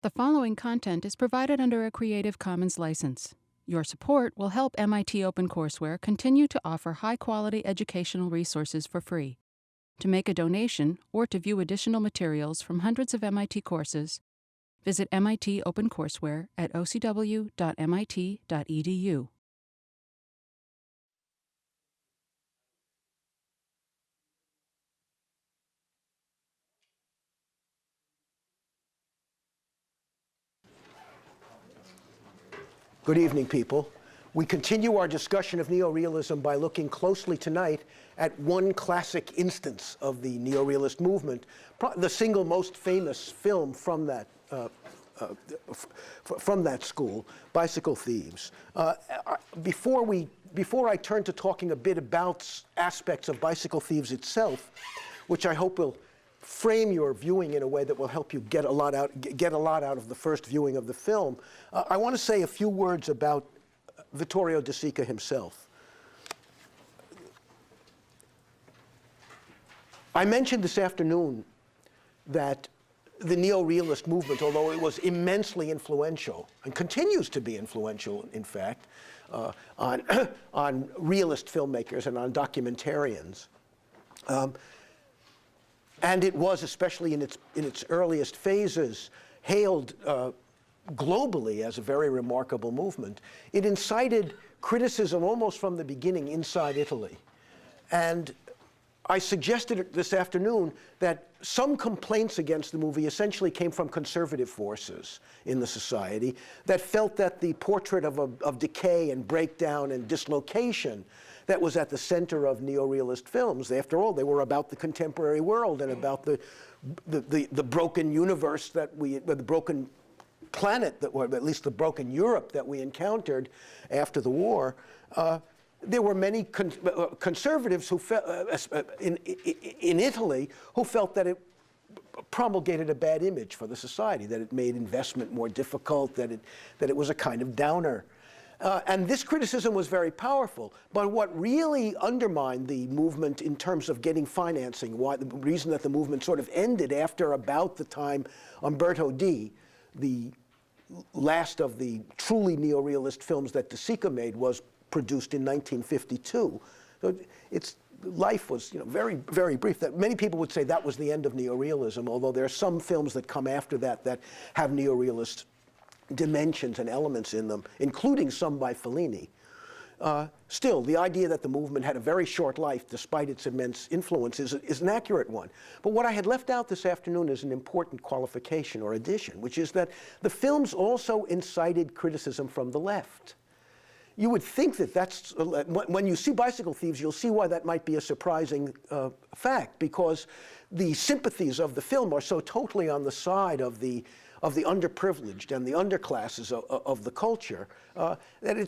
The following content is provided under a Creative Commons license. Your support will help MIT OpenCourseware continue to offer high-quality educational resources for free. To make a donation or to view additional materials from hundreds of MIT courses, visit MIT OpenCourseware at ocw.mit.edu. Good evening, people. We continue our discussion of neorealism by looking closely tonight at one classic instance of the neorealist movement, the single most famous film from that school, Bicycle Thieves. Before I turn to talking a bit about aspects of Bicycle Thieves itself, which I hope will frame your viewing in a way that will help you get a lot out of the first viewing of the film, I want to say a few words about Vittorio De Sica himself. I mentioned this afternoon that the neorealist movement, although it was immensely influential, and continues to be influential, in fact, on realist filmmakers and on documentarians, and it was, especially in its earliest phases, hailed globally as a very remarkable movement. It incited criticism almost from the beginning inside Italy. And I suggested this afternoon that some complaints against the movie essentially came from conservative forces in the society that felt that the portrait of decay and breakdown and dislocation that was at the center of neorealist films. After all, they were about the contemporary world and about the broken universe the broken planet, or at least the broken Europe that we encountered after the war. There were many conservatives who in Italy who felt that it promulgated a bad image for the society, that it made investment more difficult, that it was a kind of downer. And this criticism was very powerful. But what really undermined the movement in terms of getting financing, the reason that the movement sort of ended after about the time Umberto D., the last of the truly neorealist films that De Sica made, was produced in 1952. So its life was, very, very brief. That many people would say that was the end of neorealism, although there are some films that come after that that have neorealist dimensions and elements in them, including some by Fellini. Still, the idea that the movement had a very short life despite its immense influence is an accurate one. But what I had left out this afternoon is an important qualification or addition, which is that the films also incited criticism from the left. You would think that that's, when you see Bicycle Thieves, you'll see why that might be a surprising fact, because the sympathies of the film are so totally on the side of the underprivileged and the underclasses of the culture, that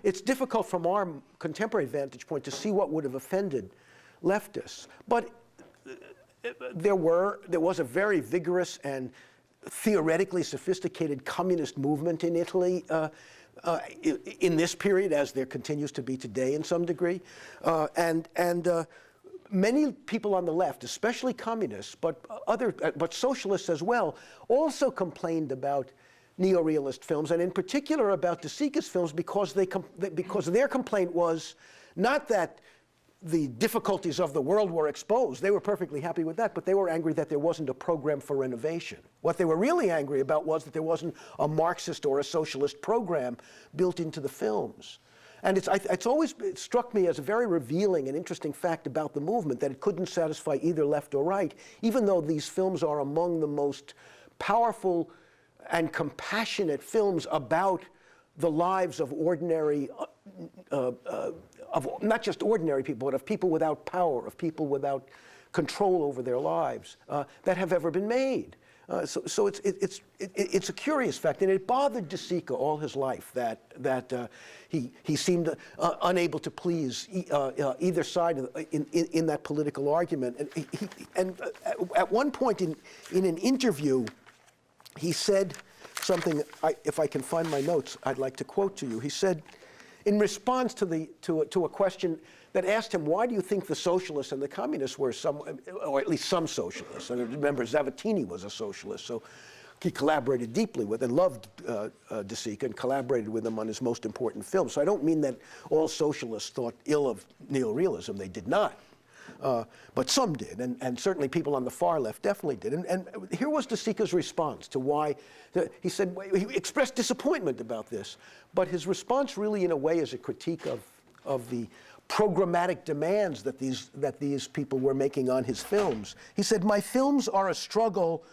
it's difficult from our contemporary vantage point to see what would have offended leftists. But there was a very vigorous and theoretically sophisticated communist movement in Italy in this period, as there continues to be today in some degree. Many people on the left, especially communists, but socialists as well, also complained about neorealist films, and in particular about De Sica's films, because their complaint was not that the difficulties of the world were exposed. They were perfectly happy with that, but they were angry that there wasn't a program for renovation. What they were really angry about was that there wasn't a Marxist or a socialist program built into the films. And it's always struck me as a very revealing and interesting fact about the movement that it couldn't satisfy either left or right, even though these films are among the most powerful and compassionate films about the lives of ordinary, of not just ordinary people, but of people without power, of people without control over their lives, that have ever been made. So it's a curious fact, and it bothered De Sica all his life that he seemed unable to please either side in that political argument. And at one point in an interview, he said something. If I can find my notes, I'd like to quote to you. He said, in response to a question that asked him, why do you think the socialists and the communists were or at least some socialists, and remember Zavattini was a socialist, so he collaborated deeply with and loved De Sica and collaborated with him on his most important films. So I don't mean that all socialists thought ill of neorealism. They did not. But some did, and certainly people on the far left definitely did. And here was De Sica's response to why. He said, he expressed disappointment about this, but his response really in a way is a critique of the programmatic demands that these people were making on his films. He said, "My films are a struggle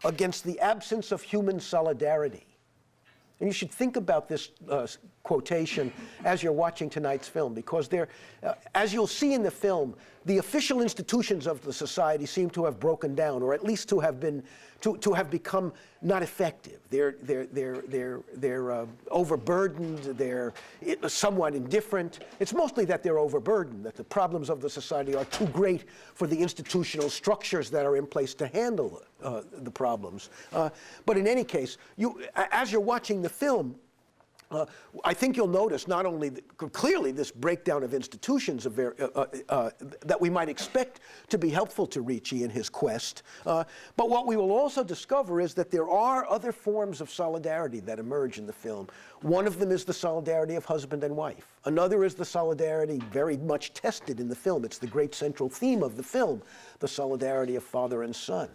against the absence of human solidarity." And you should think about this quotation as you're watching tonight's film, because as you'll see in the film, the official institutions of the society seem to have broken down, or at least to have become not effective. They're overburdened. They're somewhat indifferent. It's mostly that they're overburdened, that the problems of the society are too great for the institutional structures that are in place to handle the problems. But in any case, as you're watching the film, I think you'll notice not only clearly this breakdown of institutions that we might expect to be helpful to Ricci in his quest, but what we will also discover is that there are other forms of solidarity that emerge in the film. One of them is the solidarity of husband and wife. Another is the solidarity very much tested in the film. It's the great central theme of the film, the solidarity of father and son.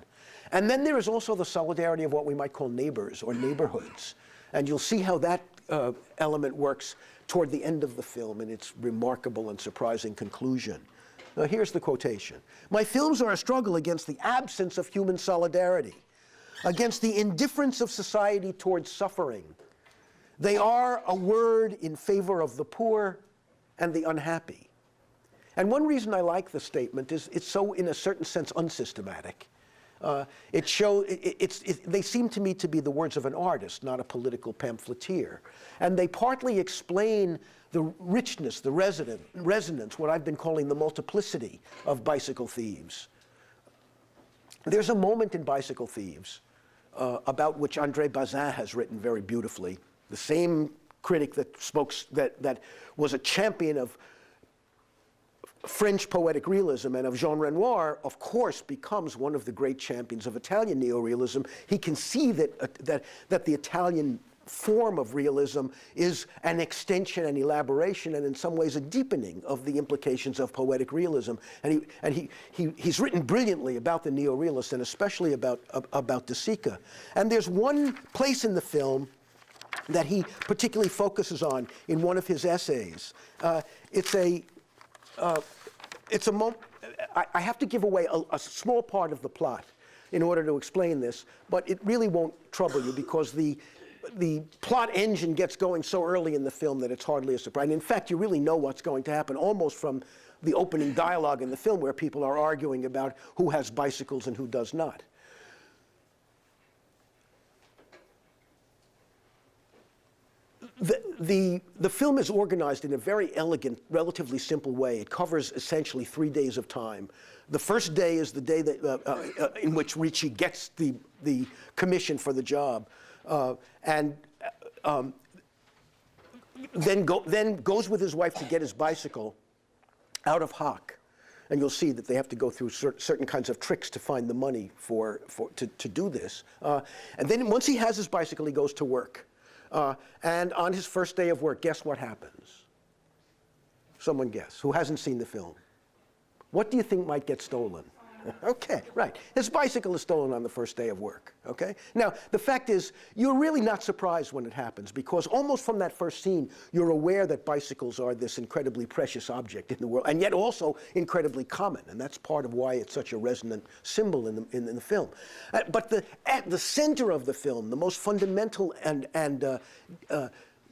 And then there is also the solidarity of what we might call neighbors or neighborhoods. And you'll see how that element works toward the end of the film in its remarkable and surprising conclusion. Now, here's the quotation. "My films are a struggle against the absence of human solidarity, against the indifference of society towards suffering. They are a word in favor of the poor and the unhappy." And one reason I like the statement is it's so, in a certain sense, unsystematic. They seem to me to be the words of an artist, not a political pamphleteer. And they partly explain the richness, the resonance, what I've been calling the multiplicity of Bicycle Thieves. There's a moment in Bicycle Thieves about which André Bazin has written very beautifully, the same critic that was a champion of French poetic realism and of Jean Renoir, of course, becomes one of the great champions of Italian neorealism. He can see that the Italian form of realism is an extension and elaboration, and in some ways a deepening of the implications of poetic realism. And he's written brilliantly about the neorealists, and especially about De Sica. And there's one place in the film that he particularly focuses on in one of his essays. I have to give away a small part of the plot in order to explain this, but it really won't trouble you because the plot engine gets going so early in the film that it's hardly a surprise. And in fact, you really know what's going to happen almost from the opening dialogue in the film, where people are arguing about who has bicycles and who does not. The film is organized in a very elegant, relatively simple way. It covers essentially 3 days of time. The first day is the day that, in which Ricci gets the commission for the job, and then goes with his wife to get his bicycle out of hock. And you'll see that they have to go through certain kinds of tricks to find the money to do this. And then once he has his bicycle, he goes to work. And on his first day of work, guess what happens? Someone guess, who hasn't seen the film. What do you think might get stolen? Okay, right. His bicycle is stolen on the first day of work, okay? Now, the fact is, you're really not surprised when it happens, because almost from that first scene, you're aware that bicycles are this incredibly precious object in the world, and yet also incredibly common, and that's part of why it's such a resonant symbol in the film. But at the center of the film, the most fundamental and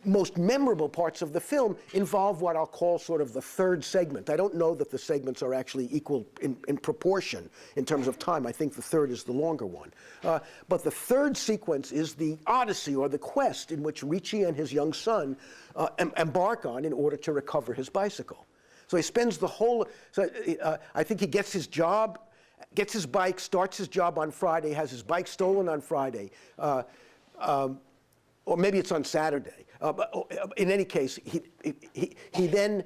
most memorable parts of the film involve what I'll call sort of the third segment. I don't know that the segments are actually equal in proportion in terms of time. I think the third is the longer one. But the third sequence is the odyssey, or the quest, in which Ricci and his young son embark on in order to recover his bicycle. So he spends the whole, I think he gets his job, gets his bike, starts his job on Friday, has his bike stolen on Friday. or maybe it's on Saturday. In any case, he then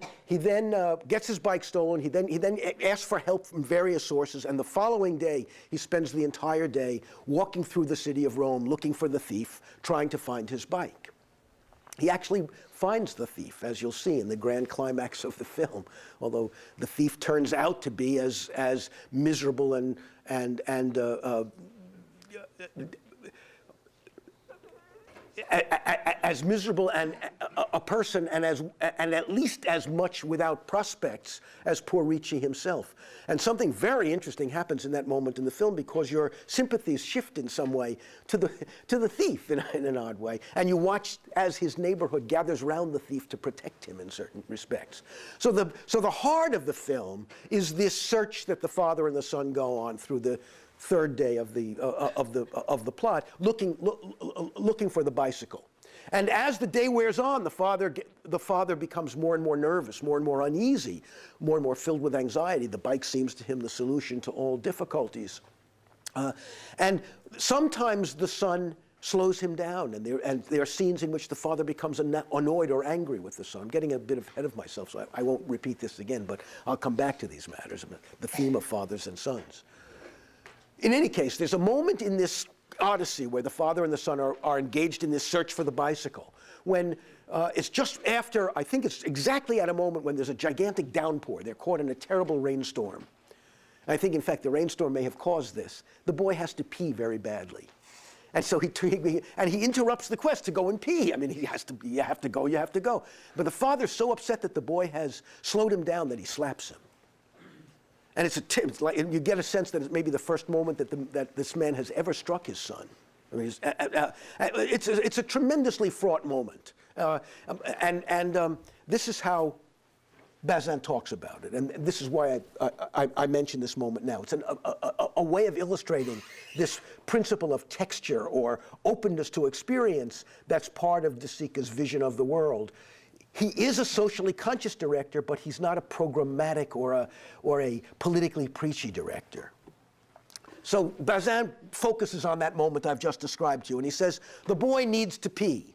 gets his bike stolen. He then asks for help from various sources, and the following day he spends the entire day walking through the city of Rome looking for the thief, trying to find his bike. He actually finds the thief, as you'll see in the grand climax of the film, although the thief turns out to be as miserable and as miserable and a person and at least as much without prospects as poor Ricci himself. And something very interesting happens in that moment in the film, because your sympathies shift in some way to the thief in an odd way, and you watch as his neighborhood gathers around the thief to protect him in certain respects. So the heart of the film is this search that the father and the son go on through the third day of the plot, looking for the bicycle. And as the day wears on, the father becomes more and more nervous, more and more uneasy, more and more filled with anxiety. The bike seems to him the solution to all difficulties. And sometimes the son slows him down, and there are scenes in which the father becomes annoyed or angry with the son. I'm getting a bit ahead of myself, so I won't repeat this again, but I'll come back to these matters, the theme of fathers and sons. In any case, there's a moment in this Odyssey where the father and the son are engaged in this search for the bicycle, when it's just after, I think it's exactly at a moment when there's a gigantic downpour. They're caught in a terrible rainstorm. I think, in fact, the rainstorm may have caused this. The boy has to pee very badly. And so he interrupts the quest to go and pee. I mean, you have to go. But the father's so upset that the boy has slowed him down that he slaps him. And you get a sense that it's maybe the first moment that this man has ever struck his son. I mean, it's a tremendously fraught moment. This is how Bazin talks about it. And this is why I mention this moment now. It's a way of illustrating this principle of texture or openness to experience that's part of De Sica's vision of the world. He is a socially conscious director, but he's not a programmatic or a politically preachy director. So Bazin focuses on that moment I've just described to you, and he says, the boy needs to pee.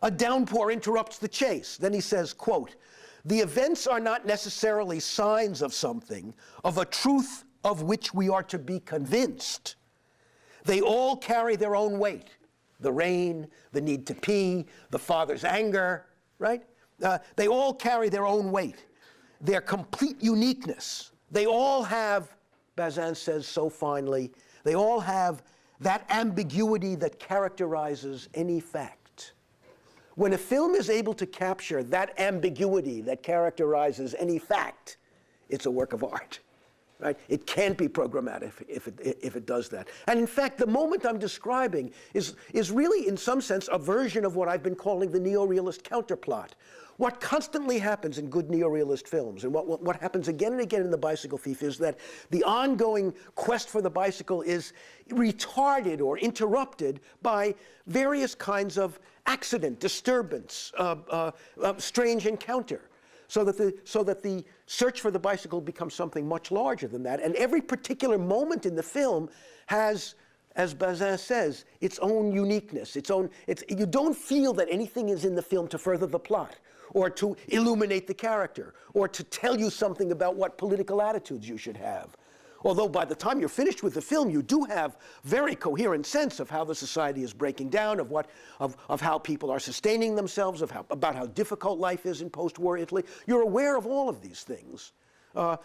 A downpour interrupts the chase. Then he says, quote, the events are not necessarily signs of something, of a truth of which we are to be convinced. They all carry their own weight. The rain, the need to pee, the father's anger, right? They all carry their own weight, their complete uniqueness. They all have, Bazin says so finely, they all have that ambiguity that characterizes any fact. When a film is able to capture that ambiguity that characterizes any fact, it's a work of art. Right? It can't be programmatic if it does that. And in fact, the moment I'm describing is really, in some sense, a version of what I've been calling the neorealist counterplot. What constantly happens in good neorealist films, and what happens again and again in The Bicycle Thief, is that the ongoing quest for the bicycle is retarded or interrupted by various kinds of accident, disturbance, strange encounter. So that the search for the bicycle becomes something much larger than that. And every particular moment in the film has, as Bazin says, its own uniqueness. You don't feel that anything is in the film to further the plot, or to illuminate the character, or to tell you something about what political attitudes you should have. Although by the time you're finished with the film, you do have very coherent sense of how the society is breaking down, of how people are sustaining themselves, about how difficult life is in post-war Italy. You're aware of all of these things, and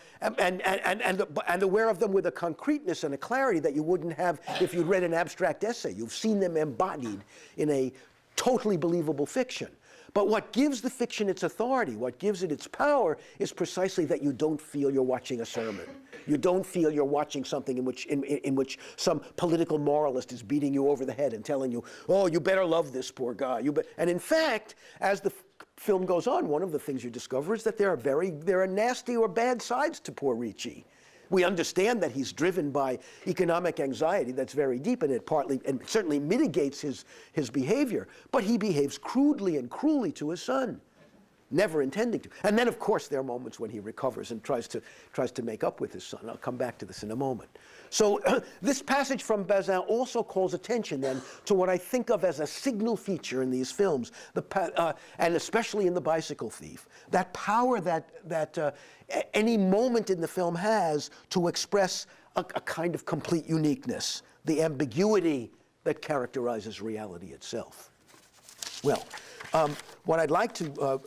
aware of them with a concreteness and a clarity that you wouldn't have if you'd read an abstract essay. You've seen them embodied in a totally believable fiction. But what gives the fiction its authority, what gives it its power, is precisely that you don't feel you're watching a sermon. You don't feel you're watching something in which some political moralist is beating you over the head and telling you, oh, you better love this poor guy. And in fact, as the film goes on, one of the things you discover is that there are nasty or bad sides to poor Ricci. We understand that he's driven by economic anxiety that's very deep, and it partly and certainly mitigates his behavior, but he behaves crudely and cruelly to his son. never intending to. And then, of course, there are moments when he recovers and tries to make up with his son. I'll come back to this in a moment. So this passage from Bazin also calls attention then to what I think of as a signal feature in these films, and especially in The Bicycle Thief, that power that any moment in the film has to express a kind of complete uniqueness, the ambiguity that characterizes reality itself. Well, what I'd like to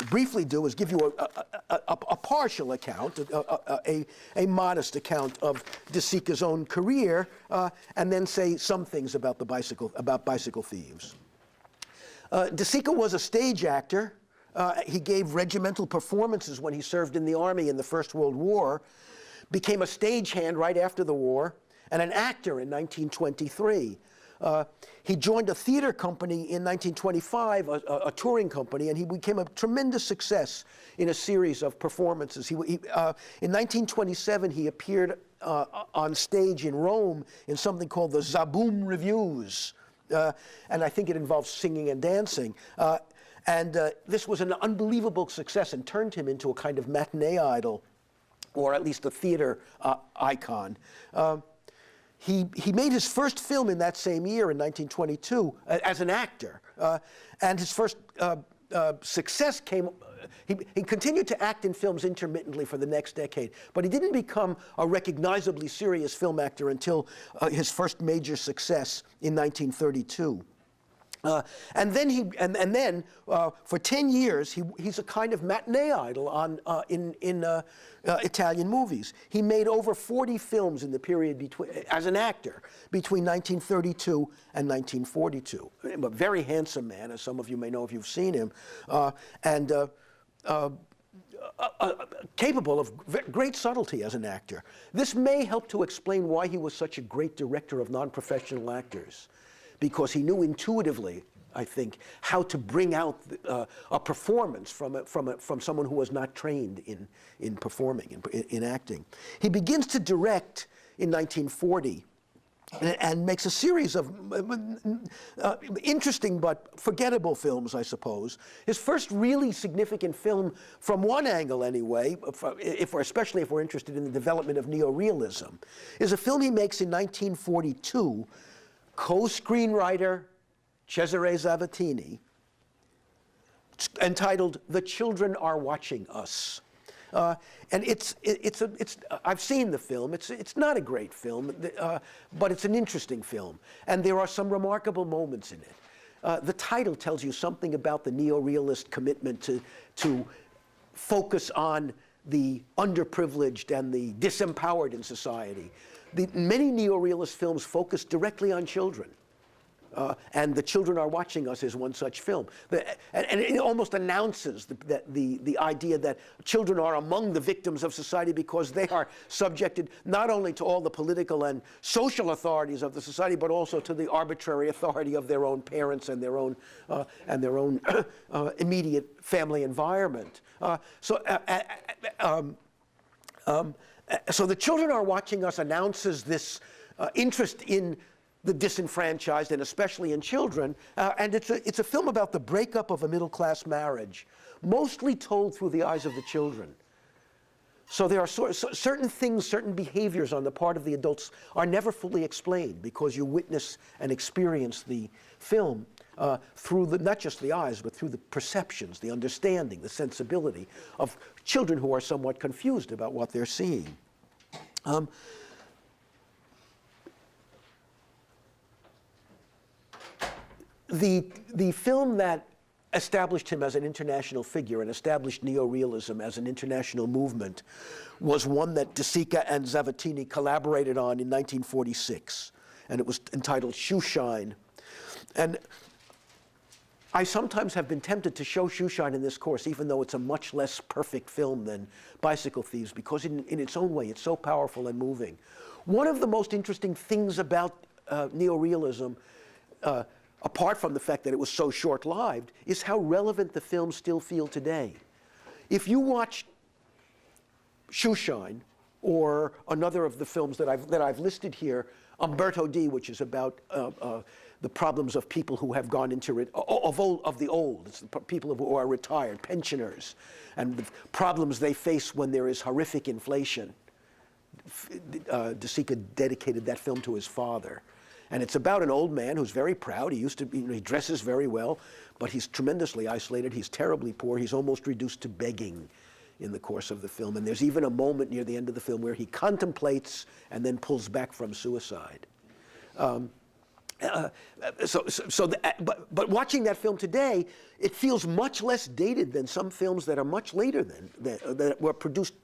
briefly do is give you a partial account, a modest account of De Sica's own career, and then say some things about Bicycle Thieves. De Sica was a stage actor. He gave regimental performances when he served in the army in the First World War, became a stagehand right after the war, and an actor in 1923. He joined a theater company in 1925, a touring company, and he became a tremendous success in a series of performances. In 1927, he appeared on stage in Rome in something called the Zaboom Reviews, and I think it involves singing and dancing. This was an unbelievable success and turned him into a kind of matinee idol, or at least a theater icon. He made his first film in that same year, in 1922, as an actor. And his first success came, he continued to act in films intermittently for the next decade, but he didn't become a recognizably serious film actor until his first major success in 1932. And then for 10 years, he's a kind of matinee idol in Italian movies. He made over 40 films in the period as an actor between 1932 and 1942. A very handsome man, as some of you may know if you've seen him, and capable of great subtlety as an actor. This may help to explain why he was such a great director of non-professional actors, because he knew intuitively, I think, how to bring out a performance from someone who was not trained in performing, in acting. He begins to direct in 1940 and makes a series of interesting but forgettable films, I suppose. His first really significant film, from one angle anyway, especially if we're interested in the development of neorealism, is a film he makes in 1942, co-screenwriter Cesare Zavattini, entitled "The Children Are Watching Us," and I've seen the film. It's not a great film, but it's an interesting film, and there are some remarkable moments in it. The title tells you something about the neorealist commitment to focus on the underprivileged and the disempowered in society. Many neorealist films focus directly on children. And The Children Are Watching Us is one such film. And it almost announces the idea that children are among the victims of society because they are subjected not only to all the political and social authorities of the society, but also to the arbitrary authority of their own parents and their own immediate family environment. So The Children Are Watching Us announces this interest in the disenfranchised, and especially in children, and it's a film about the breakup of a middle-class marriage, mostly told through the eyes of the children. So there are certain things, certain behaviors on the part of the adults are never fully explained because you witness and experience the film through not just the eyes, but through the perceptions, the understanding, the sensibility of children who are somewhat confused about what they're seeing. The film that established him as an international figure and established neorealism as an international movement was one that De Sica and Zavattini collaborated on in 1946, and it was entitled Shoeshine. And I sometimes have been tempted to show Shoeshine in this course, even though it's a much less perfect film than Bicycle Thieves, because in its own way, it's so powerful and moving. One of the most interesting things about neorealism, apart from the fact that it was so short-lived, is how relevant the films still feel today. If you watch Shoeshine, or another of the films that I've listed here, Umberto D, which is about the problems of people who have gone into of the old. It's the people who are retired, pensioners, and the problems they face when there is horrific inflation. De Sica dedicated that film to his father. And it's about an old man who's very proud. He he dresses very well, but he's tremendously isolated. He's terribly poor. He's almost reduced to begging in the course of the film. And there's even a moment near the end of the film where he contemplates and then pulls back from suicide. But watching that film today, it feels much less dated than some films that are much later that were produced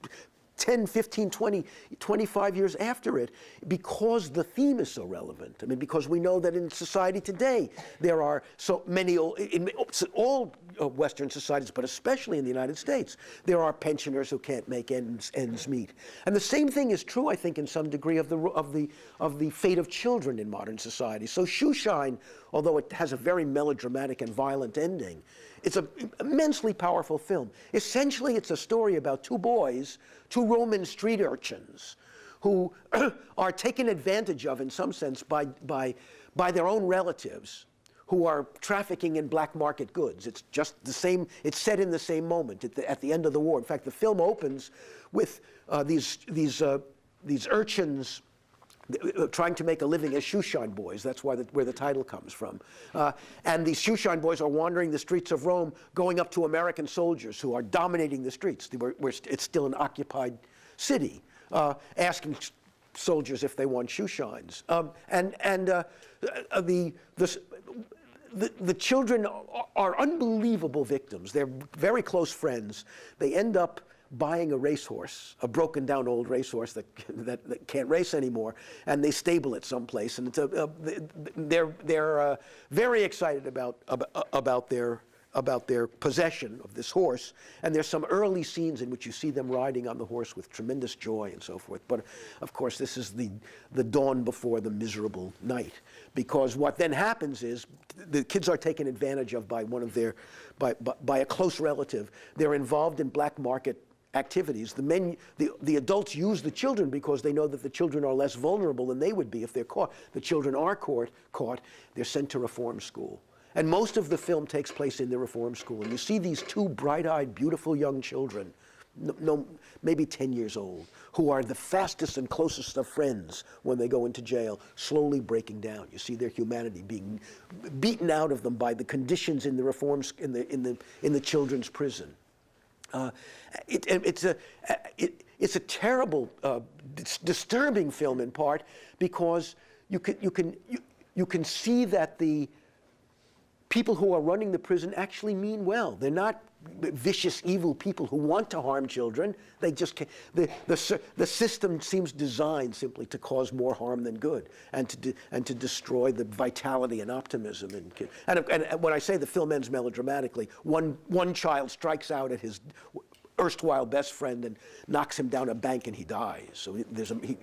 10, 15, 20, 25 years after it, because the theme is so relevant. I mean, because we know that in society today, there are so many, in all Western societies, but especially in the United States, there are pensioners who can't make ends meet. And the same thing is true, I think, in some degree of the fate of children in modern society. So Shoeshine, although it has a very melodramatic and violent ending, it's an immensely powerful film. Essentially, it's a story about two boys, two Roman street urchins, who are taken advantage of, in some sense, by their own relatives, who are trafficking in black market goods. It's just the same. It's set in the same moment at the end of the war. In fact, the film opens with these urchins trying to make a living as shoeshine boys. That's where the title comes from. And these shoeshine boys are wandering the streets of Rome, going up to American soldiers who are dominating the streets. It's still an occupied city, asking soldiers if they want shoeshines. The children are unbelievable victims. They're very close friends. They end up buying a racehorse, a broken down old racehorse that can't race anymore, and they stable it someplace. And they're very excited about their possession of this horse. And there's some early scenes in which you see them riding on the horse with tremendous joy and so forth. But of course, this is the dawn before the miserable night, because what then happens is the kids are taken advantage of by by a close relative. They're involved in black market activities. The adults use the children because they know that the children are less vulnerable than they would be if they're caught. The children are caught, they're sent to reform school. And most of the film takes place in the reform school. And you see these two bright-eyed, beautiful young children, maybe 10 years old, who are the fastest and closest of friends when they go into jail, slowly breaking down. You see their humanity being beaten out of them by the conditions in the reforms in the children's prison. It's a terrible, disturbing film in part because you can see that the people who are running the prison actually mean well. They're not vicious, evil people who want to harm children. They just can't. The system seems designed simply to cause more harm than good, and to destroy the vitality and optimism in kids. And when I say the film ends melodramatically, one child strikes out at his erstwhile best friend and knocks him down a bank, and he dies. So he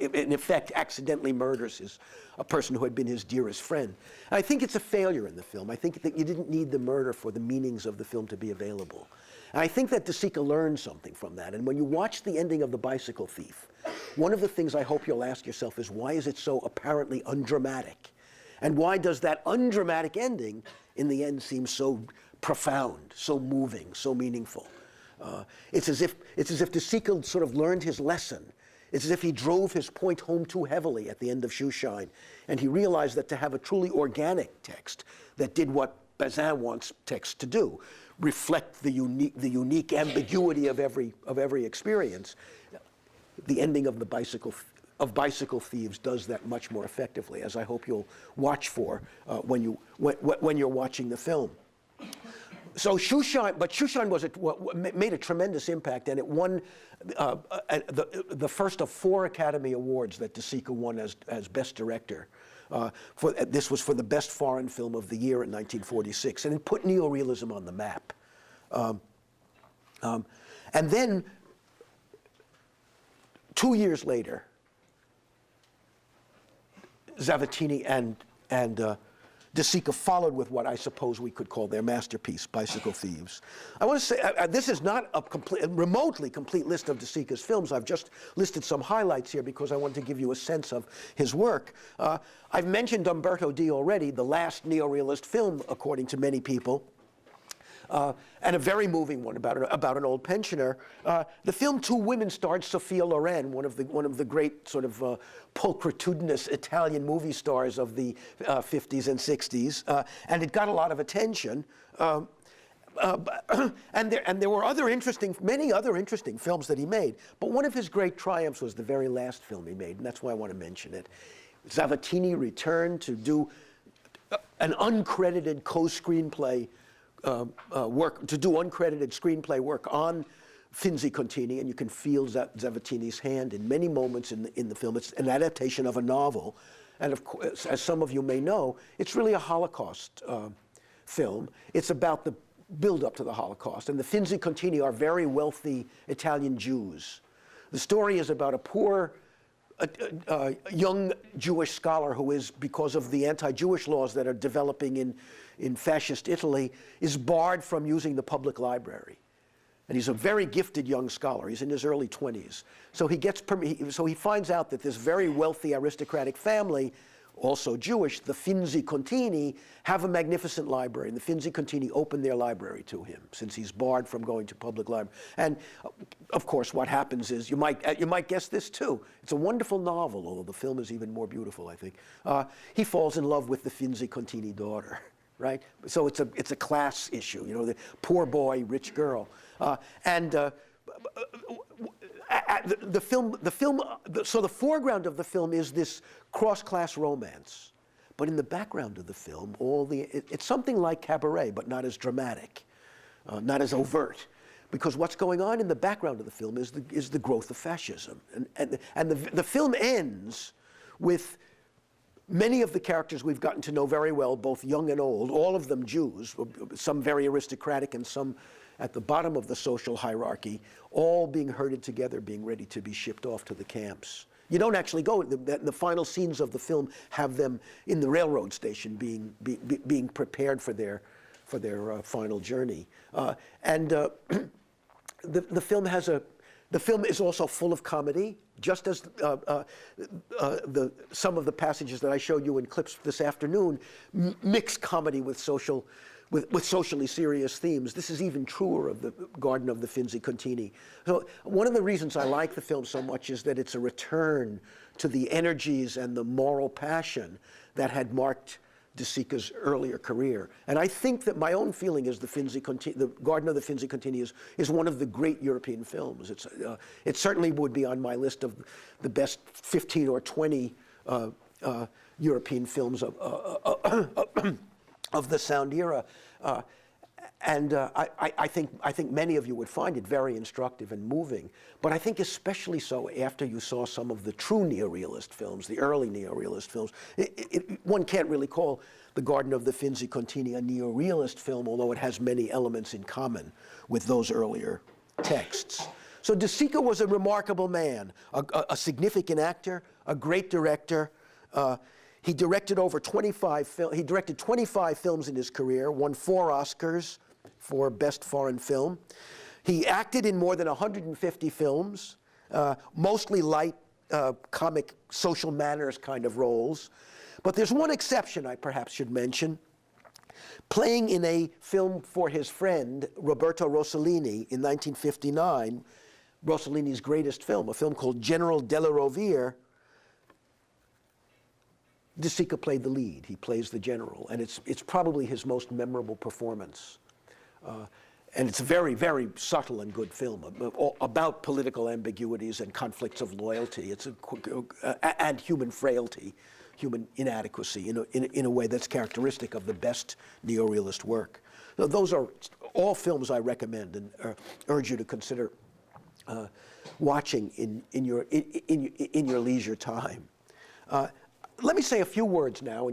in effect accidentally murders a person who had been his dearest friend. And I think it's a failure in the film. I think that you didn't need the murder for the meanings of the film to be available. And I think that De Sica learned something from that. And when you watch the ending of The Bicycle Thief, one of the things I hope you'll ask yourself is, why is it so apparently undramatic? And why does that undramatic ending in the end seem so profound, so moving, so meaningful? It's as if De Sica sort of learned his lesson. It's as if he drove his point home too heavily at the end of Shoeshine, and he realized that to have a truly organic text that did what Bazin wants text to do, reflect the unique ambiguity of every experience, the ending of Bicycle Thieves does that much more effectively, as I hope you'll watch for when you're watching the film. So Shoeshine made a tremendous impact, and it won the first of 4 Academy Awards that De Sica won as Best Director. This was for the Best Foreign Film of the Year in 1946, and it put neorealism on the map. And then, 2 years later, Zavattini and De Sica followed with what I suppose we could call their masterpiece, Bicycle Thieves. I want to say, this is not a remotely complete list of De Sica's films. I've just listed some highlights here because I want to give you a sense of his work. I've mentioned Umberto D already, the last neorealist film, according to many people. And a very moving one about an old pensioner. The film Two Women starred Sophia Loren, one of the great sort of pulchritudinous Italian movie stars of the 50s and 60s, and it got a lot of attention. And there were many other interesting films that he made. But one of his great triumphs was the very last film he made, and that's why I want to mention it. Zavattini returned to do an uncredited co-screenplay work, to do uncredited screenplay work on Finzi Contini, and you can feel Zavattini's hand in many moments in the film. It's an adaptation of a novel, and of course, as some of you may know, it's really a Holocaust film. It's about the build-up to the Holocaust, and the Finzi Contini are very wealthy Italian Jews. The story is about a poor young Jewish scholar who is, because of the anti-Jewish laws that are developing in fascist Italy, is barred from using the public library. And he's a very gifted young scholar. He's in his early 20s. So he finds out that this very wealthy aristocratic family, also Jewish, the Finzi Contini, have a magnificent library. And the Finzi Contini open their library to him, since he's barred from going to public library. And of course, what happens is, you might guess this too. It's a wonderful novel, although the film is even more beautiful, I think. He falls in love with the Finzi Contini daughter, right? So it's a class issue, you know, the poor boy, rich girl. So the foreground of the film is this cross-class romance. But in the background of the film, it's something like Cabaret, but not as dramatic, not as overt. Because what's going on in the background of the film is the growth of fascism. And the film ends with many of the characters we've gotten to know very well, both young and old, all of them Jews, some very aristocratic and some at the bottom of the social hierarchy, all being herded together, being ready to be shipped off to the camps. You don't actually go. The final scenes of the film have them in the railroad station being prepared for their final journey. The film is also full of comedy, just as some of the passages that I showed you in clips this afternoon mix comedy with socially serious themes. This is even truer of the Garden of the Finzi Contini. So one of the reasons I like the film so much is that it's a return to the energies and the moral passion that had marked De Sica's earlier career. And I think that my own feeling is the Garden of the Finzi Contini is one of the great European films. It certainly would be on my list of the best 15 or 20 European films of the sound era. I think many of you would find it very instructive and moving, but I think especially so after you saw some of the true neorealist films, the early neorealist films. One can't really call The Garden of the Finzi Contini a neorealist film, although it has many elements in common with those earlier texts. So De Sica was a remarkable man, a significant actor, a great director. He directed over 25 films. He directed 25 films in his career, won 4 Oscars for Best Foreign Film. He acted in more than 150 films, mostly light, comic, social manners kind of roles. But there's one exception I perhaps should mention. Playing in a film for his friend, Roberto Rossellini, in 1959, Rossellini's greatest film, a film called General della Rovere, De Sica played the lead. He plays the general, and it's probably his most memorable performance. And it's a very, very subtle and good film about political ambiguities and conflicts of loyalty. And human frailty, human inadequacy in a way that's characteristic of the best neorealist work. So those are all films I recommend and urge you to consider watching in your leisure time. Let me say a few words now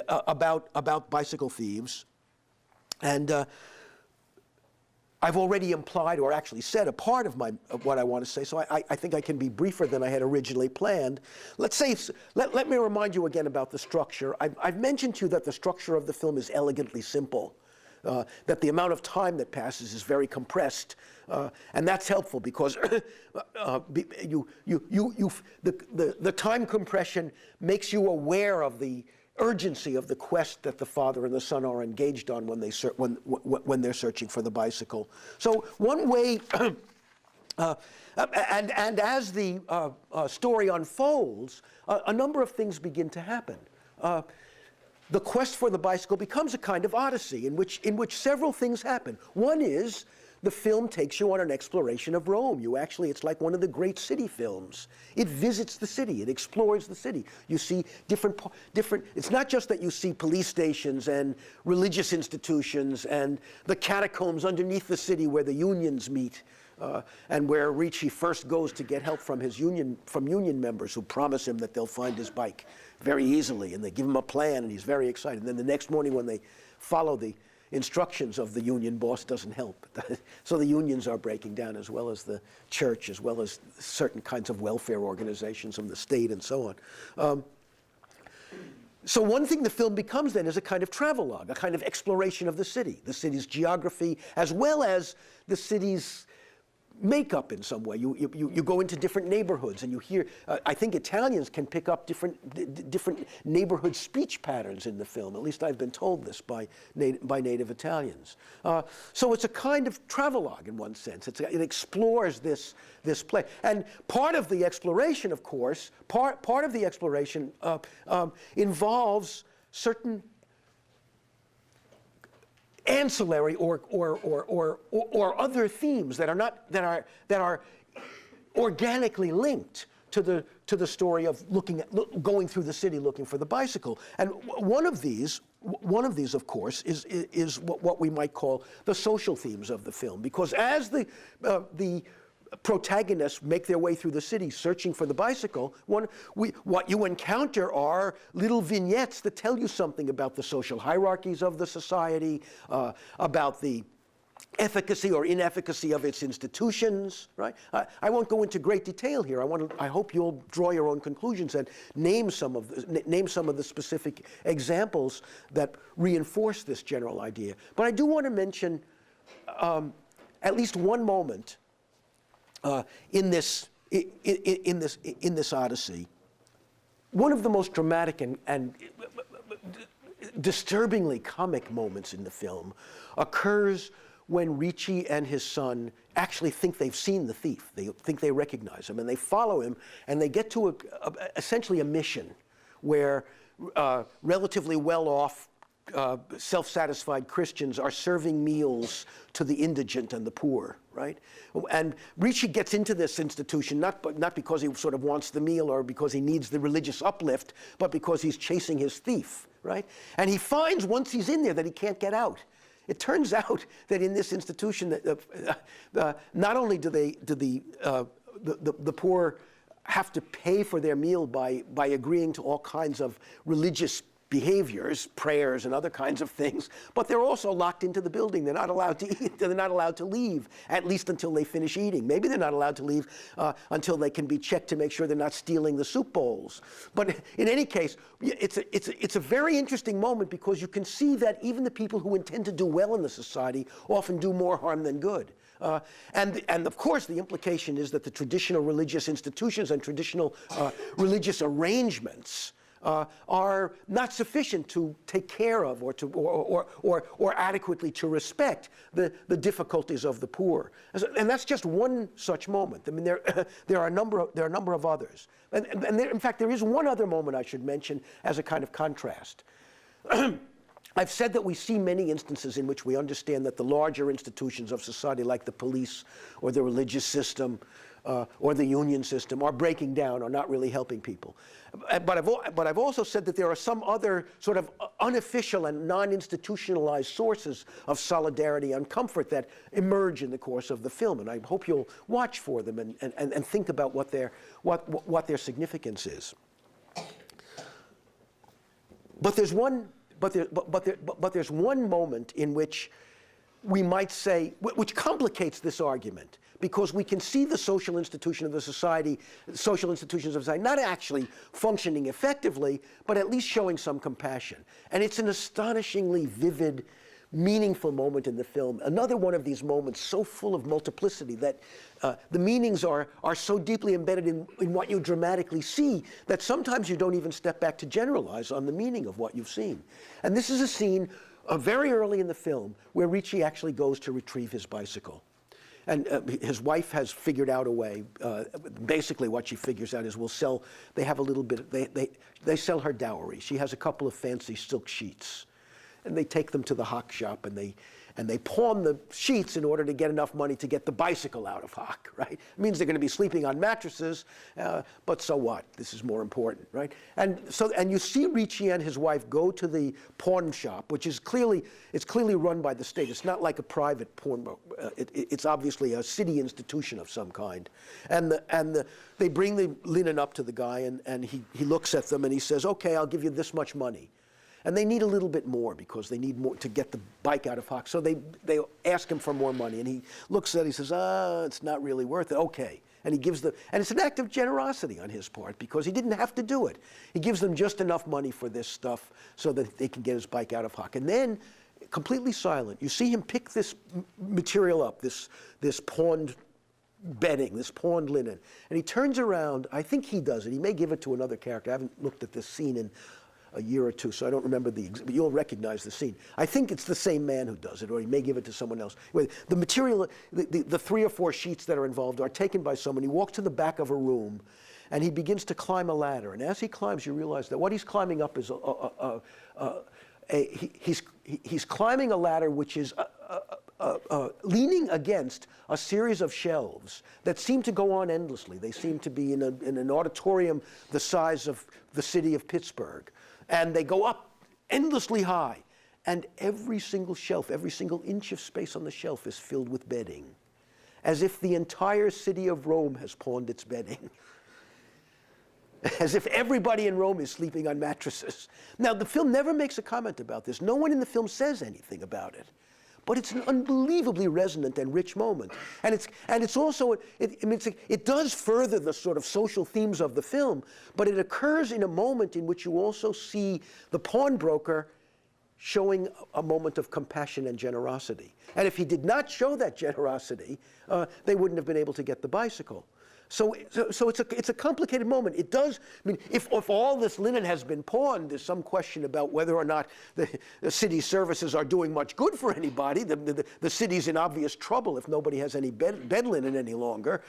about Bicycle Thieves. And I've already implied or actually said a part of what I want to say, so I think I can be briefer than I had originally planned. Let me remind you again about the structure. I've mentioned to you that the structure of the film is elegantly simple, that the amount of time that passes is very compressed, and that's helpful because the time compression makes you aware of the urgency of the quest that the father and the son are engaged on when they're searching for the bicycle. So one way, and as the story unfolds, a number of things begin to happen. The quest for the bicycle becomes a kind of odyssey in which several things happen. One is the film takes you on an exploration of Rome. It's like one of the great city films. It visits the city. It explores the city. You see different, it's not just that you see police stations and religious institutions and the catacombs underneath the city where the unions meet, and where Ricci first goes to get help from union members who promise him that they'll find his bike very easily, and they give him a plan, and he's very excited. And then the next morning when they follow the instructions of the union boss doesn't help. So the unions are breaking down, as well as the church, as well as certain kinds of welfare organizations from the state and so on. So one thing the film becomes then is a kind of travelogue, a kind of exploration of the city's geography, as well as the city's makeup in some way. You go into different neighborhoods and you hear, I think Italians can pick up different neighborhood speech patterns in the film. At least I've been told this by native Italians. So it's a kind of travelogue in one sense. It explores this place. And part of the exploration, of course, part of the exploration involves certain ancillary or other themes that are organically linked to the story of going through the city looking for the bicycle. And one of these, of course, is what we might call the social themes of the film, because as the protagonists make their way through the city searching for the bicycle, what you encounter are little vignettes that tell you something about the social hierarchies of the society, about the efficacy or inefficacy of its institutions, right? I won't go into great detail here. I hope you'll draw your own conclusions and name some of the specific examples that reinforce this general idea. But I do want to mention at least one moment in this odyssey. One of the most dramatic and disturbingly comic moments in the film occurs when Ricci and his son actually think they've seen the thief. They think they recognize him, and they follow him, and they get to essentially a mission where relatively well-off, self-satisfied Christians are serving meals to the indigent and the poor, right? And Ricci gets into this institution not because he sort of wants the meal or because he needs the religious uplift, but because he's chasing his thief, right? And he finds once he's in there that he can't get out. It turns out that in this institution, not only do the poor have to pay for their meal by agreeing to all kinds of religious behaviors, prayers and other kinds of things, but they're also locked into the building. They're not allowed to eat. They're not allowed to leave, at least until they finish eating. Maybe they're not allowed to leave until they can be checked to make sure they're not stealing the soup bowls. But in any case, it's a very interesting moment, because you can see that even the people who intend to do well in the society often do more harm than good. And of course, the implication is that the traditional religious institutions and traditional religious arrangements are not sufficient to take care of or adequately to respect the difficulties of the poor. And that's just one such moment. I mean, there are a number of others. And in fact, there is one other moment I should mention as a kind of contrast. I've said that we see many instances in which we understand that the larger institutions of society, like the police or the religious system or the union system, are breaking down or not really helping people. But I've also said that there are some other sort of unofficial and non-institutionalized sources of solidarity and comfort that emerge in the course of the film, and I hope you'll watch for them and think about what their significance is. But there's one moment in which we might say, which complicates this argument, because we can see the social institution of the society, social institutions of society, not actually functioning effectively, but at least showing some compassion. And it's an astonishingly vivid, meaningful moment in the film. Another one of these moments so full of multiplicity that the meanings are so deeply embedded in what you dramatically see that sometimes you don't even step back to generalize on the meaning of what you've seen. And this is a scene very early in the film where Ricci actually goes to retrieve his bicycle. And his wife has figured out a way. Basically what she figures out is they have a little bit, they sell her dowry. She has a couple of fancy silk sheets. And they take them to the hock shop and they pawn the sheets in order to get enough money to get the bicycle out of hock, right? It means they're going to be sleeping on mattresses, but so what? This is more important, right? And you see Ricci and his wife go to the pawn shop, which is clearly run by the state. It's not like a private pawn. It's obviously a city institution of some kind. And they bring the linen up to the guy, and he looks at them and he says, "Okay, I'll give you this much money." And they need a little bit more because they need more to get the bike out of hock. So they ask him for more money. And he looks at it, he says, it's not really worth it. Okay. And he gives and it's an act of generosity on his part because he didn't have to do it. He gives them just enough money for this stuff so that they can get his bike out of hock. And then, completely silent, you see him pick this material up, this pawned bedding, this pawned linen. And he turns around, I think he does it. He may give it to another character. I haven't looked at this scene in a year or two, so I don't remember but you'll recognize the scene. I think it's the same man who does it, or he may give it to someone else. The material, the 3 or 4 sheets that are involved are taken by someone. He walks to the back of a room, and he begins to climb a ladder. And as he climbs, you realize that what he's climbing up is he's climbing a ladder which is leaning against a series of shelves that seem to go on endlessly. They seem to be in an auditorium the size of the city of Pittsburgh. And they go up endlessly high. And every single shelf, every single inch of space on the shelf is filled with bedding, as if the entire city of Rome has pawned its bedding. As if everybody in Rome is sleeping on mattresses. Now, the film never makes a comment about this. No one in the film says anything about it. But it's an unbelievably resonant and rich moment. And it's also, it does further the sort of social themes of the film, but it occurs in a moment in which you also see the pawnbroker showing a moment of compassion and generosity. And if he did not show that generosity, they wouldn't have been able to get the bicycle. So it's a complicated moment. It does, I mean, if all this linen has been pawned, there's some question about whether or not the city services are doing much good for anybody. The city's in obvious trouble if nobody has any bed linen any longer.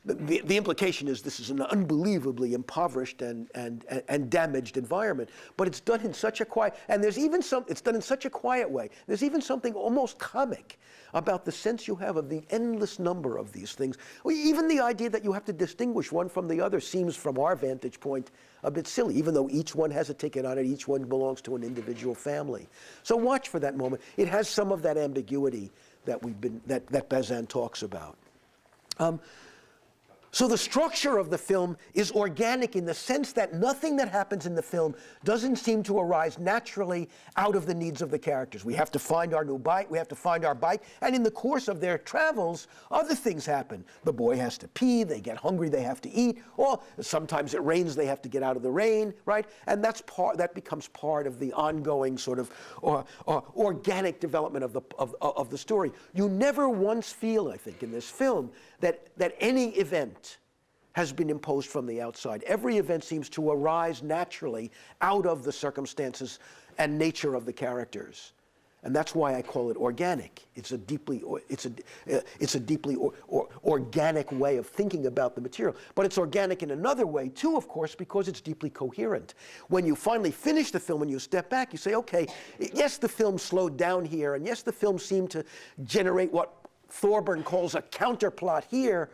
The implication is this is an unbelievably impoverished and damaged environment. But it's done in such a quiet, and there's even it's done in such a quiet way. There's even something almost comic about the sense you have of the endless number of these things. Even the idea that you have to distinguish one from the other seems, from our vantage point, a bit silly, even though each one has a ticket on it, each one belongs to an individual family. So watch for that moment. It has some of that ambiguity that that Bazin talks about. So the structure of the film is organic in the sense that nothing that happens in the film doesn't seem to arise naturally out of the needs of the characters. We have to find our new bike, we have to find our bike, and in the course of their travels, other things happen. The boy has to pee, they get hungry, they have to eat, or sometimes it rains, they have to get out of the rain, right? And that becomes part of the ongoing sort of organic development of the story. You never once feel, I think, in this film, that any event has been imposed from the outside. Every event seems to arise naturally out of the circumstances and nature of the characters. And that's why I call it organic. It's a deeply organic way of thinking about the material. But it's organic in another way too, of course, because it's deeply coherent. When you finally finish the film and you step back, you say, okay, yes, the film slowed down here, and yes, the film seemed to generate what Thorburn calls a counterplot here.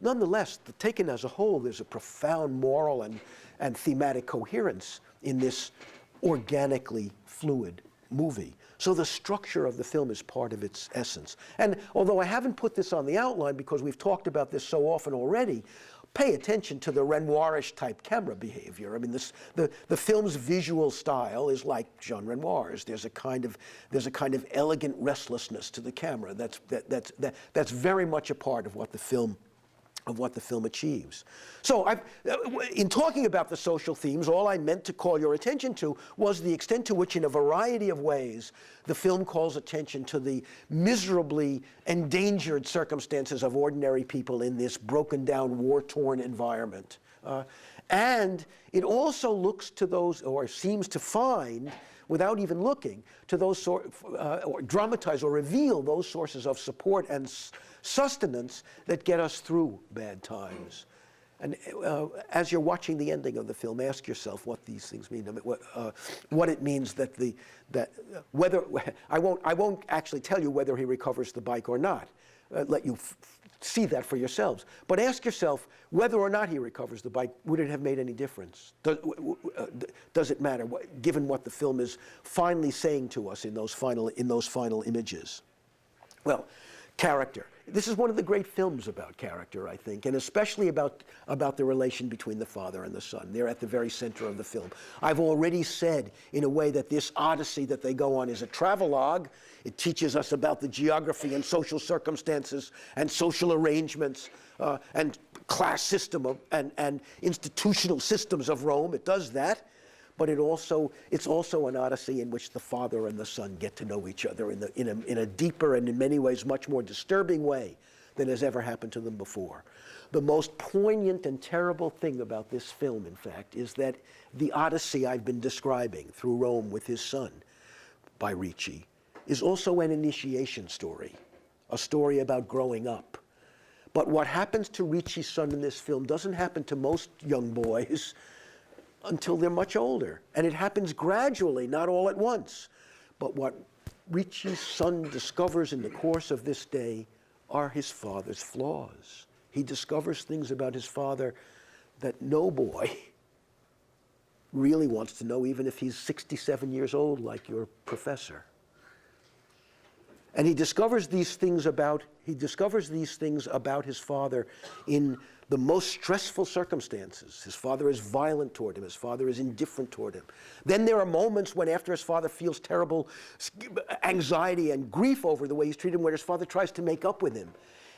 Nonetheless, taken as a whole, there's a profound moral and thematic coherence in this organically fluid movie. So the structure of the film is part of its essence. And although I haven't put this on the outline because we've talked about this so often already, pay attention to the Renoirish type camera behavior. I mean, the film's visual style is like Jean Renoir's. There's a kind of elegant restlessness to the camera that's very much a part of what the film achieves. So in talking about the social themes, all I meant to call your attention to was the extent to which, in a variety of ways, the film calls attention to the miserably endangered circumstances of ordinary people in this broken down, war-torn environment. And it also looks to those, or seems to find, without even looking, to those or dramatize or reveal those sources of support and sustenance that get us through bad times. And as you're watching the ending of the film, ask yourself what these things mean. I mean, what it means that whether I won't actually tell you whether he recovers the bike or not. Let you see that for yourselves. But ask yourself whether or not he recovers the bike. Would it have made any difference? Does it matter? Given what the film is finally saying to us in those final images. Well, character. This is one of the great films about character, I think, and especially about the relation between the father and the son. They're at the very center of the film. I've already said, in a way, that this odyssey that they go on is a travelogue. It teaches us about the geography and social circumstances and social arrangements and class system and institutional systems of Rome. It does that. But it's also an odyssey in which the father and the son get to know each other in a deeper and in many ways much more disturbing way than has ever happened to them before. The most poignant and terrible thing about this film, in fact, is that the odyssey I've been describing through Rome with his son by Ricci is also an initiation story, a story about growing up. But what happens to Ricci's son in this film doesn't happen to most young boys until they're much older. And it happens gradually, not all at once. But what Ricci's son discovers in the course of this day are his father's flaws. He discovers things about his father that no boy really wants to know, even if he's 67 years old, like your professor. And he discovers these things about his father in the most stressful circumstances. His father is violent toward him. His father is indifferent toward him. Then there are moments when, after his father feels terrible anxiety and grief over the way he's treated him, where his father tries to make up with him.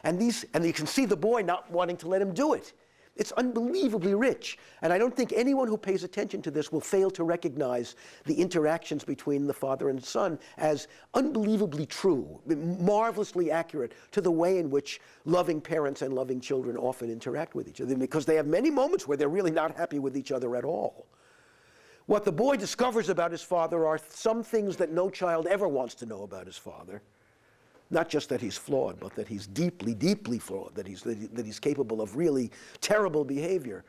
And you can see the boy not wanting to let him do it. It's unbelievably rich. And I don't think anyone who pays attention to this will fail to recognize the interactions between the father and son as unbelievably true, marvelously accurate to the way in which loving parents and loving children often interact with each other, because they have many moments where they're really not happy with each other at all. What the boy discovers about his father are some things that no child ever wants to know about his father. Not just that he's flawed, but that he's deeply, deeply flawed, that he's capable of really terrible behavior.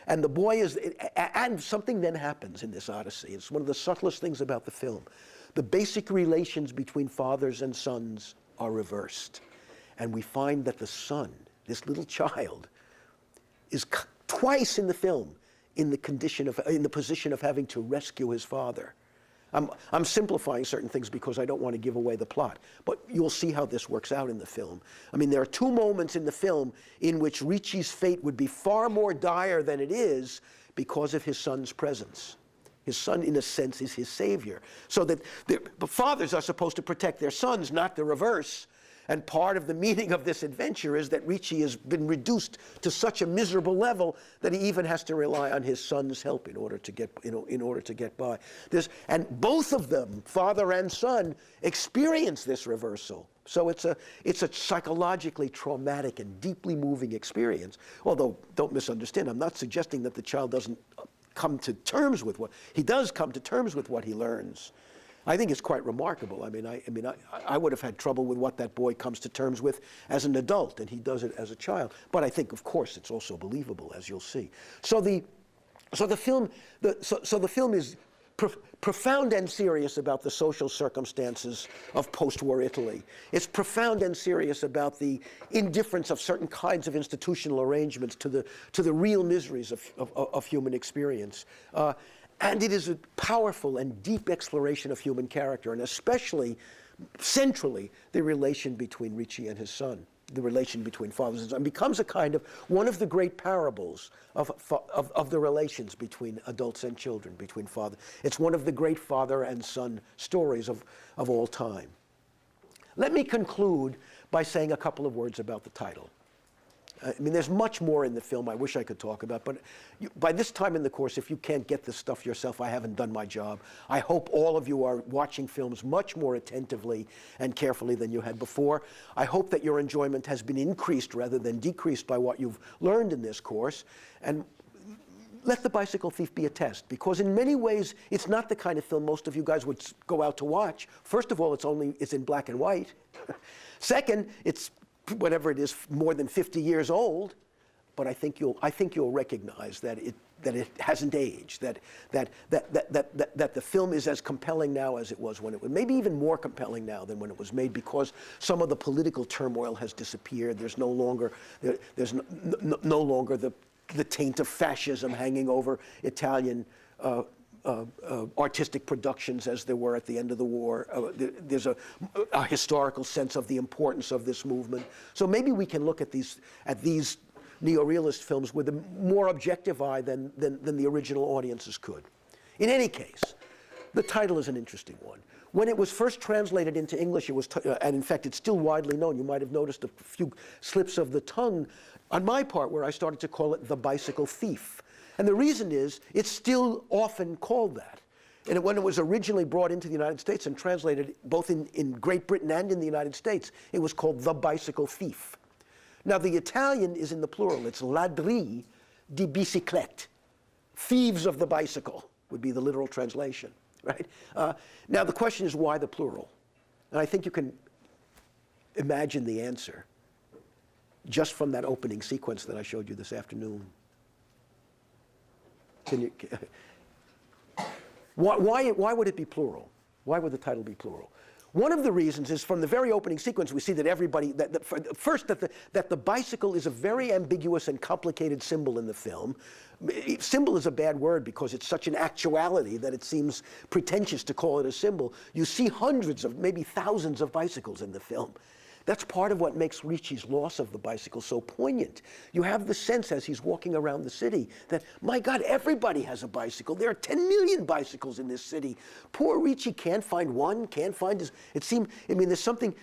And the boy and something then happens in this odyssey. It's one of the subtlest things about the film. The basic relations between fathers and sons are reversed. And we find that the son, this little child, is twice in the film in the position of having to rescue his father. I'm simplifying certain things because I don't want to give away the plot, but you'll see how this works out in the film. I mean, there are two moments in the film in which Ricci's fate would be far more dire than it is because of his son's presence. His son, in a sense, is his savior. So that the fathers are supposed to protect their sons, not the reverse. And part of the meaning of this adventure is that Ricci has been reduced to such a miserable level that he even has to rely on his son's help in order to get by. And both of them, father and son, experience this reversal. So it's a psychologically traumatic and deeply moving experience. Although, don't misunderstand, I'm not suggesting that the child doesn't come to terms with he does come to terms with what he learns. I think it's quite remarkable. I would have had trouble with what that boy comes to terms with as an adult, and he does it as a child. But I think, of course, it's also believable, as you'll see. So the film is profound and serious about the social circumstances of post-war Italy. It's profound and serious about the indifference of certain kinds of institutional arrangements to the real miseries of human experience. And it is a powerful and deep exploration of human character, and especially, centrally, the relation between Ricci and his son. the relation between fathers and sons, and becomes a kind of one of the great parables of the relations between adults and children, between father. It's one of the great father and son stories of all time. Let me conclude by saying a couple of words about the title. I mean, there's much more in the film I wish I could talk about, but by this time in the course, if you can't get this stuff yourself, I haven't done my job. I hope all of you are watching films much more attentively and carefully than you had before. I hope that your enjoyment has been increased rather than decreased by what you've learned in this course. And let The Bicycle Thief be a test, because in many ways, it's not the kind of film most of you guys would go out to watch. First of all, it's in black and white. Second, it's whatever it is, more than 50 years old, but I think you'll recognize that it hasn't aged, that the film is as compelling now as it was when it was, maybe even more compelling now than when it was made, because some of the political turmoil has disappeared. There's no longer the taint of fascism hanging over Italian artistic productions as there were at the end of the war. There's a historical sense of the importance of this movement. So maybe we can look at these neorealist films with a more objective eye than the original audiences could. In any case, the title is an interesting one. When it was first translated into English, it was, and in fact, it's still widely known. You might have noticed a few slips of the tongue on my part where I started to call it The Bicycle Thief. And the reason is, it's still often called that. And when it was originally brought into the United States and translated both in Great Britain and in the United States, it was called The Bicycle Thief. Now, the Italian is in the plural. It's ladri di biciclette. Thieves of the bicycle would be the literal translation, right? Now, the question is, why the plural? And I think you can imagine the answer just from that opening sequence that I showed you this afternoon. Why would it be plural? Why would the title be plural? One of the reasons is from the very opening sequence, we see that everybody, first that the bicycle is a very ambiguous and complicated symbol in the film. Symbol is a bad word because it's such an actuality that it seems pretentious to call it a symbol. You see hundreds of, maybe thousands of bicycles in the film. That's part of what makes Ricci's loss of the bicycle so poignant. You have the sense as he's walking around the city that, my God, everybody has a bicycle. There are 10 million bicycles in this city. Poor Ricci can't find one, can't find his. It seemed, I mean, there's something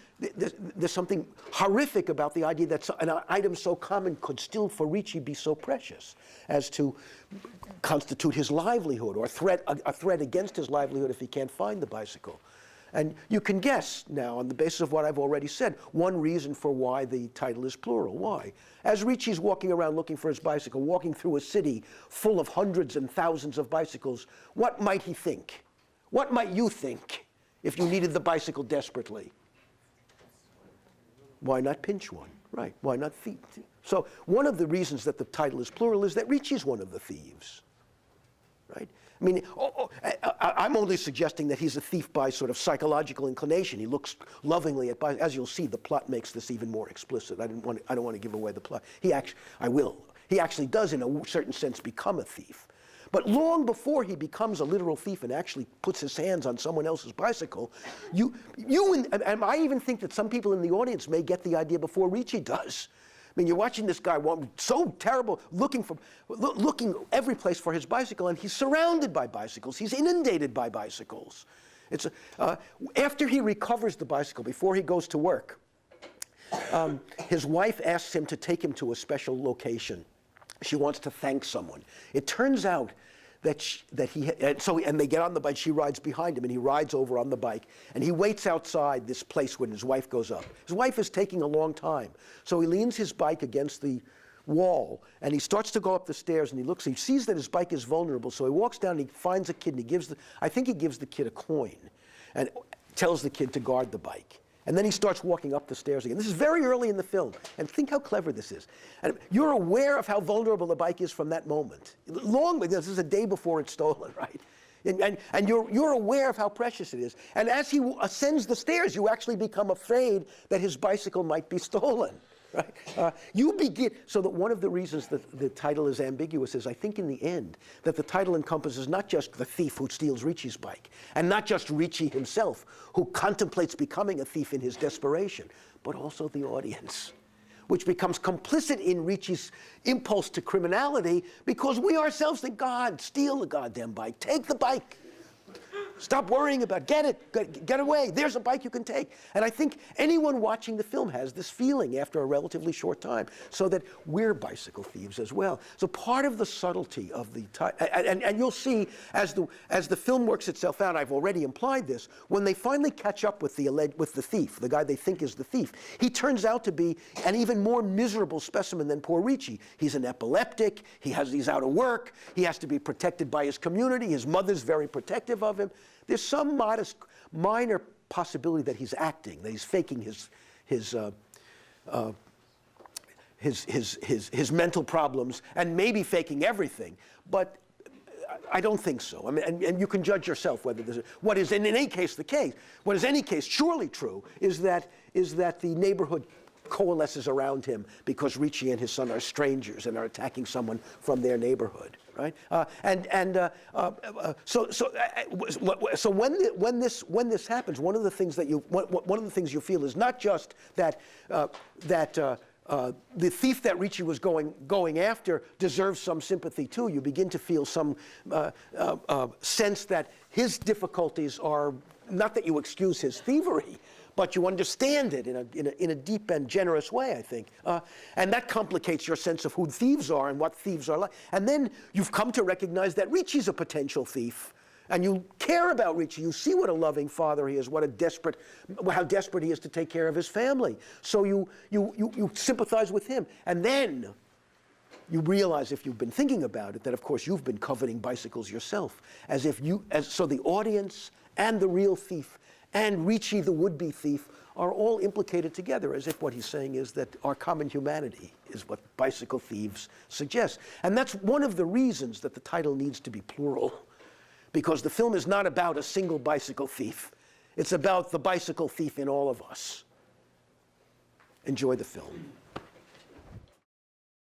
horrific about the idea that an item so common could still, for Ricci, be so precious as to constitute his livelihood or a threat against his livelihood if he can't find the bicycle. And you can guess now, on the basis of what I've already said, one reason for why the title is plural. Why? As Ricci's walking around looking for his bicycle, walking through a city full of hundreds and thousands of bicycles, what might he think? What might you think if you needed the bicycle desperately? Why not pinch one? Right, why not thief? So one of the reasons that the title is plural is that Ricci's one of the thieves, right? I mean, I'm only suggesting that he's a thief by sort of psychological inclination. He looks lovingly at bicycles. As you'll see, the plot makes this even more explicit. I don't want to give away the plot. He actually does, in a certain sense, become a thief. But long before he becomes a literal thief and actually puts his hands on someone else's bicycle, and I even think that some people in the audience may get the idea before Ricci does. I mean, you're watching this guy so terrible, looking every place for his bicycle, and he's surrounded by bicycles. He's inundated by bicycles. After he recovers the bicycle, before he goes to work, his wife asks him to take him to a special location. She wants to thank someone. It turns out and they get on the bike, she rides behind him, and he rides over on the bike, and he waits outside this place when his wife goes up. His wife is taking a long time, so he leans his bike against the wall, and he starts to go up the stairs, and he sees that his bike is vulnerable, so he walks down, and he finds a kid, and I think he gives the kid a coin, and tells the kid to guard the bike. And then he starts walking up the stairs again. This is very early in the film, and think how clever this is. And you're aware of how vulnerable the bike is from that moment. This is a day before it's stolen, right? And you're aware of how precious it is. And as he ascends the stairs, you actually become afraid that his bicycle might be stolen, right? So that one of the reasons that the title is ambiguous is, I think in the end, that the title encompasses not just the thief who steals Ricci's bike, and not just Ricci himself, who contemplates becoming a thief in his desperation, but also the audience. which becomes complicit in Ricci's impulse to criminality because we ourselves think, God, steal the goddamn bike, take the bike. Stop worrying about it. Get it. Get away. There's a bike you can take. And I think anyone watching the film has this feeling after a relatively short time, so that we're bicycle thieves as well. So part of the subtlety of the and you'll see as the film works itself out, I've already implied this, when they finally catch up with the thief, the guy they think is the thief, he turns out to be an even more miserable specimen than poor Ricci. He's an epileptic. He's out of work. He has to be protected by his community. His mother's very protective of him. There's some modest, minor possibility that he's acting, that he's faking his mental problems, and maybe faking everything. But I don't think so. I mean, and you can judge yourself whether there's what is in any case the case. What is any case surely true is that the neighborhood coalesces around him because Ricci and his son are strangers and are attacking someone from their neighborhood, right? So when this happens, one of the things you feel is not just that the thief that Ricci was going after deserves some sympathy too. You begin to feel some sense that his difficulties are not that you excuse his thievery, but you understand it in a deep and generous way, I think. And that complicates your sense of who thieves are and what thieves are like. And then you've come to recognize that Ricci's a potential thief. And you care about Ricci. You see what a loving father he is, how desperate he is to take care of his family. So you sympathize with him. And then you realize, if you've been thinking about it, that of course you've been coveting bicycles yourself. So the audience and the real thief and Ricci, the would-be thief, are all implicated together, as if what he's saying is that our common humanity is what bicycle thieves suggest. And that's one of the reasons that the title needs to be plural, because the film is not about a single bicycle thief. It's about the bicycle thief in all of us. Enjoy the film.